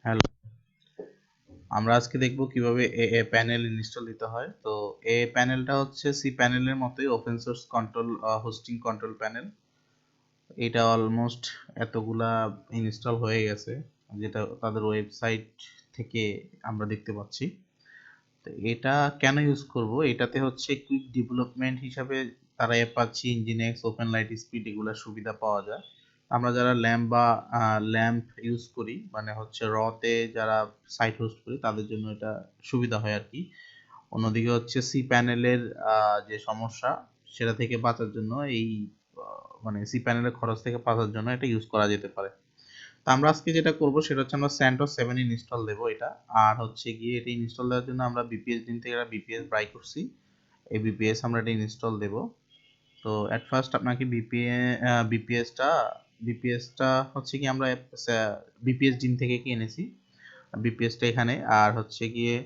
Hello, আমরা আজকে দেখব কিভাবে aaPanel ইনস্টল দিতে হয়। তো aaPanelটা হচ্ছে cPanel-এর মতোই open source control hosting control panel. এটা অলমোস্ট এতগুলা ইনস্টল হয়ে গেছে, যেটা তাদের ওয়েবসাইট থেকে আমরা দেখতে পাচ্ছি। তো এটা কেন ইউজ করব? এটাতে হচ্ছে কুইক ডেভেলপমেন্ট হিসাবে তারা অ্যাপাচি, নজিনক্স, ওপেনলাইটস্পিড এগুলা সুবিধা পাওয়া যায়। আমরা যারা ল্যাম্প ইউজ করি, মানে হচ্ছে রতে যারা সাইট হোস্ট করি, তাদের জন্য এটা সুবিধা হয় আর কি। অন্যদিকে হচ্ছে cPanel-এর যে সমস্যা, সেটা থেকে বাঁচার জন্য মানে cPanel-এর খরচ থেকে বাঁচার জন্য এটা ইউজ করা যেতে পারে। তো আমরা আজকে যেটা করব সেটা হচ্ছে আমরা CentOS 7 ইনস্টল দেব এটা। আর হচ্ছে গিয়ে এটা ইনস্টল দেওয়ার জন্য আমরা বিপিএস দিন থেকে একটা বিপিএস বাই করছি। এই বিপিএস আমরা এটা ইনস্টল দেব। তো এট ফার্স্ট আপনাকে বিপিএসটা হচ্ছে কি আমরা বিপিএস দিন থেকে কি এনেছি, বিপিএসটা এখানে। আর হচ্ছে গিয়ে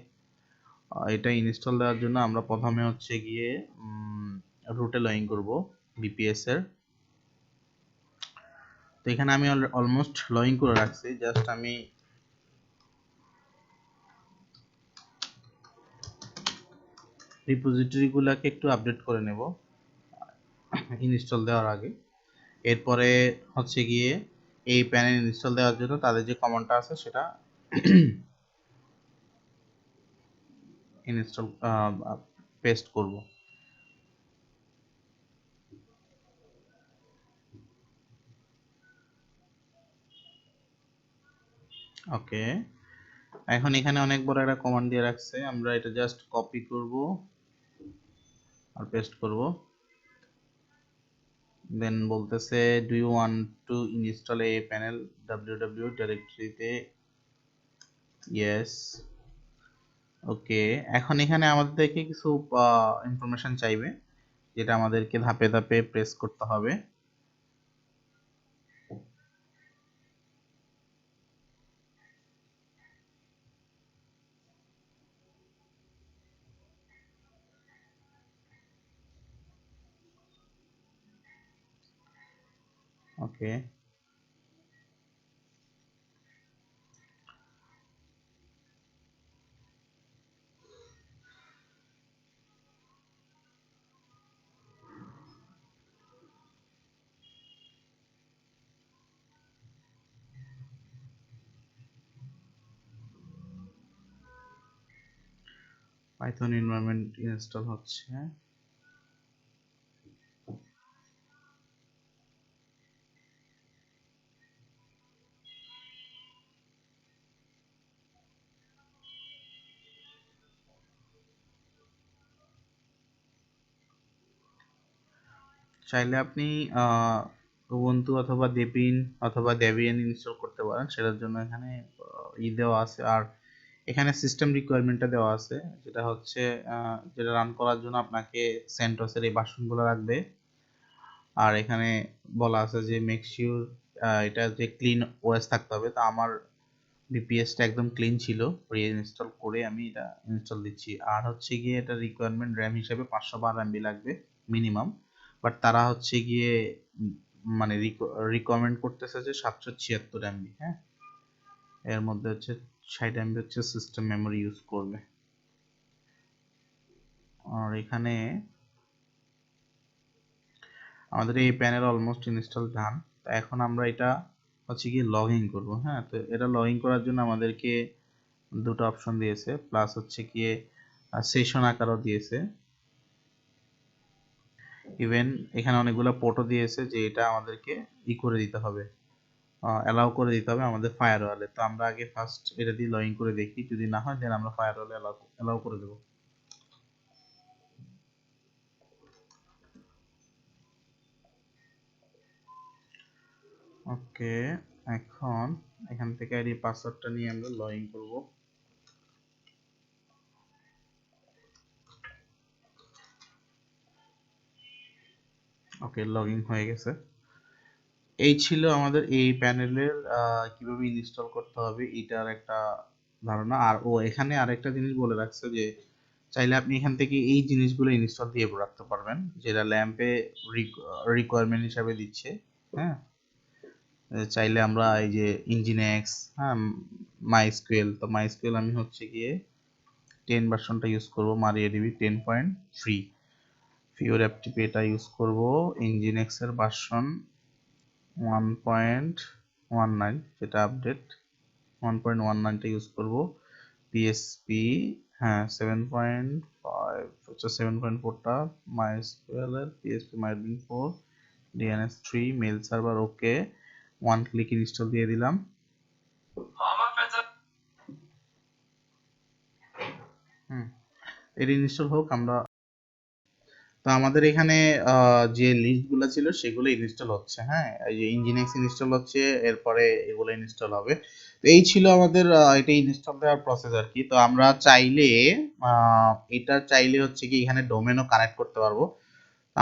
এটা ইনস্টল দেওয়ার জন্য আমরা প্রথমে হচ্ছে গিয়ে রুটে লগইন করব বিপিএস এর। তো এখানে আমি অলমোস্ট লগইন করে রাখছি, জাস্ট আমি রিপোজিটরিগুলোকে একটু আপডেট করে নেব ইনস্টল দেওয়ার আগে। এরপরে হচ্ছে গিয়ে এই প্যানেল ইনস্টল দেওয়ার জন্য তাদের যে কমান্ডটা আছে সেটা ইনস্টল পেস্ট করব। ওকে, এখন এখানে অনেক বড় একটা কমান্ড দিয়ে রাখছে, আমরা এটা জাস্ট কপি করব আর পেস্ট করব। দেন বলতেছে do you want to install aaPanel www ডিরেক্টরিতে, ইয়েস। ওকে, এখন এখানে আমাদের থেকে কিছু ইনফরমেশন চাইবে, যেটা আমাদেরকে ধাপে ধাপে প্রেস করতে হবে। ওকে, পাইথন এনভায়রনমেন্ট ইনস্টল হচ্ছে। চাইলে আপনি উবুন্টু অথবা দেবিন অথবা ডেবিয়ান ইনস্টল করতে পারেন, সেটার জন্য এখানে দেওয়া আছে। আর এখানে সিস্টেম রিকোয়ারমেন্টটা দেওয়া আছে, যেটা হচ্ছে যেটা রান করার জন্য আপনাকে CentOS-এর এই ভার্সনগুলো লাগবে। আর এখানে বলা আছে যে মেক শিওর এটা যে ক্লিন ওএস থাকতে হবে। তো আমার বিপিএসটা একদম ক্লিন ছিল, রিইনস্টল করে আমি এটা ইনস্টল দিচ্ছি। আর হচ্ছে গিয়ে এটা রিকোয়ারমেন্ট র্যাম হিসেবে 512 MB লাগবে মিনিমাম, বাট তারা হচ্ছে গিয়ে মানে রিকমেন্ড করতেছে যে 776 MB। হ্যাঁ, এর মধ্যে হচ্ছে 60 MB হচ্ছে সিস্টেম মেমোরি ইউজ করবে। আর এখানে আমাদের এই প্যানেল অলমোস্ট ইনস্টল ডান। তো এখন আমরা এটা হচ্ছে কি লগ ইন করবো। হ্যাঁ, তো এটা লগ ইন করার জন্য আমাদেরকে দুটো অপশন দিয়েছে, প্লাস হচ্ছে কি সেশন আকারও দিয়েছে। ইভেন এখানে অনেকগুলো পোর্টও দিয়েছে, যে এটা আমাদেরকে করে দিতে হবে, অ্যালাউ করে দিতে হবে আমাদের ফায়ারওয়ালে। তো আমরা আগে ফার্স্ট এটা দিয়ে লগ ইন করে দেখি, যদি না হয় দেন আমরা ফায়ারওয়ালে অ্যালাউ করে দেবো। ওকে, এখন এখান থেকে আইডি পাসওয়ার্ডটা নিয়ে আমরা লগ ইন করবো। ওকে, লগ ইন হয়ে গেছে। এই ছিল আমাদের এই প্যানেলের কিভাবে ইনস্টল করতে হবে এটার একটা ধারণা। আর এখানে আরেকটা জিনিস বলে রাখছে যে চাইলে আপনি এখান থেকে এই জিনিসগুলো ইনস্টল দিয়ে রাখতে পারবেন, যেটা ল্যাম্পে রিকোয়ারমেন্ট হিসাবে দিচ্ছে। হ্যাঁ, চাইলে আমরা এই যে ইঞ্জিনেক্স, হ্যাঁ, মাইস্কুয়েল, তো মাইস্কুয়েল আমি হচ্ছে গিয়ে 10 ভার্সনটা ইউজ করব, MariaDB 10.3। ফিওর এফটিপি এটা ইউজ করব, ইঞ্জিনেক্স এর ভার্সন 1.19 যেটা আপডেট, 1.19টা ইউজ করব। পিএসপি, হ্যাঁ 7.5, আচ্ছা 7.4টা মাইস্কুয়েল এর, PHP migrating 4, DNS 3, mail server okay, one click install দিয়ে দিলাম। এর ইনস্টল হোক। আমরা তো আমাদের এখানে যে লিস্টগুলো ছিল সেগুলো ইনস্টল হচ্ছে, হ্যাঁ, এই যে ইনজিনেক্স ইনস্টল হচ্ছে, এরপরে এগুলো ইনস্টল হবে। তো এই ছিল আমাদের এটা ইনস্টল দেওয়ার প্রসেস আর কি। তো আমরা চাইলে এটা চাইলে হচ্ছে কি এখানে ডোমেনও কানেক্ট করতে পারবো।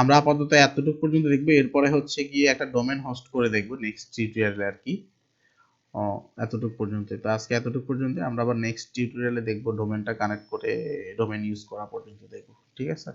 আমরা আপাতত এতটুকু পর্যন্ত দেখবো, এরপরে হচ্ছে গিয়ে একটা ডোমেন হোস্ট করে দেখবো নেক্সট টিউটোরিয়ালে আর কি। এতটুকু পর্যন্ত, তো আজকে এতটুকু পর্যন্ত। আমরা আবার নেক্সট টিউটোরিয়ালে দেখবো ডোমেনটা কানেক্ট করে ডোমেন ইউজ করা পর্যন্ত দেখবো, ঠিক আছে।